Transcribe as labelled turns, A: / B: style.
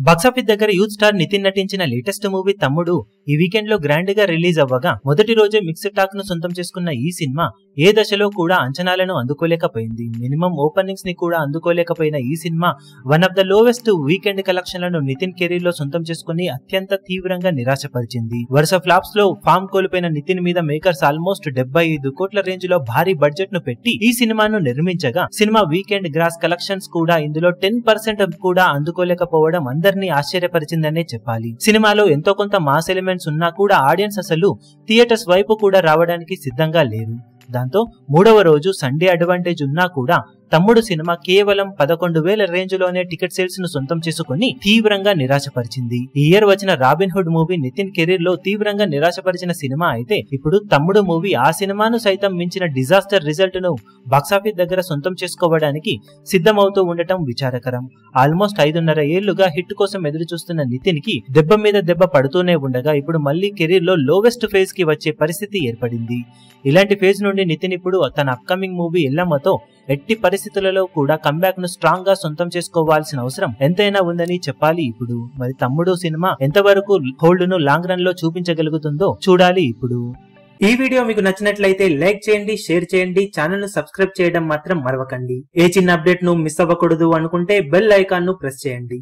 A: Box office దగ్గర youth star Nitin నటించిన latest movie తమ్ముడు ఈ వీకెండ్ లో గ్రాండ్ గా రిలీజ్ అవ్వగా మొదటి రోజే మిక్స్డ్ టాక్ ను సొంతం చేసుకున్న ఈ సినిమా ఏ దశలో కూడా అంచనాలను అందుకోలేకపోయింది. మినిమం ఓపెనింగ్స్ ని కూడా అందుకోలేకపోయిన ఈ cinema one of the lowest weekend కలెక్షన్లను నితిన్ కెరీర్ లో సొంతం చేసుకుని అత్యంత తీవ్రంగా నిరాశపరిచింది. వరుస ఫ్లాప్స్ లో ఫామ్ కోల్పోయిన నితిన్ మీద మేకర్స్ ఆల్మోస్ట్ 75 కోట్ల రేంజ్ లో భారీ బడ్జెట్ ను పెట్టి ఈ సినిమాను నిర్మించగా సినిమా వీకెండ్ గ్రాస్ కలెక్షన్స్ కూడా ఇందులో 10% కూడా అందుకోలేకపోవడం అందరినీ ఆశ్చర్యపరిచిందనే చెప్పాలి. సినిమాలో ఎంతో కొంత మాస్ ఎలిమెంట్స్ ఉన్నా కూడా ఆడియన్స్ అసలు థియేటర్స్ వైపు కూడా రావడానికి సిద్ధంగా లేరు. దాంతో మూడవ రోజు సండే అడ్వాంటేజ్ ఉన్నా కూడా తమ్ముడు సినిమా కేవలం 11,000 రేంజ్ లోనే టికెట్ సేల్స్ ను సొంతం చేసుకుని తీవ్రంగా నిరాశపరిచింది. ఈ ఇయర్ వచ్చిన Robin Hood movie Nithiin career లో తీవ్రంగా నిరాశపరిచిన సినిమా అయితే ఇప్పుడు తమ్ముడు మూవీ ఆ సినిమాను సైతం మించిన డిజాస్టర్ రిజల్ట్ ను బాక్సాఫీస్ దగ్గర సొంతం చేసుకోవడానికి సిద్ధమవుతూ ఉండటం విచారకరం. ఆల్మోస్ట్ 5.5 ఏళ్లుగా హిట్ కోసం ఎదురు చూస్తున్న నితిన్ కి దెబ్బ మీద దెబ్బ పడుతూనే ఉండగా ఇప్పుడు మళ్లీ కెరీర్ లో లోవెస్ట్ ఫేజ్ కి వచ్చే పరిస్థితి ఏర్పడింది. ఇలాంటి ఫేజ్ నుండి నితిన్ ఇప్పుడు తన అప్కమింగ్ మూవీ ఎల్లమ్మతో ఎట్టి పరిస్థితులలో కూడా కంబ్యాక్ ను స్ట్రాంగ్ గా సొంతం చేసుకోవాల్సిన అవసరం ఎంతైనా ఉందని చెప్పాలి. ఇప్పుడు మరి తమ్ముడు సినిమా ఎంతవరకు హోల్డ్ ను లాంగ్ రన్ లో చూపించగలుగుతుందో చూడాలి. ఇప్పుడు ఈ వీడియో మీకు నచ్చినట్లయితే లైక్ చేయండి, షేర్ చేయండి, ఛానల్ ను సబ్స్క్రైబ్ చేయడం మాత్రం మరవకండి. ఏ చిన్న అప్డేట్ ను మిస్ అవ్వకూడదు అనుకుంటే బెల్ ఐకాన్ ను ప్రెస్ చేయండి.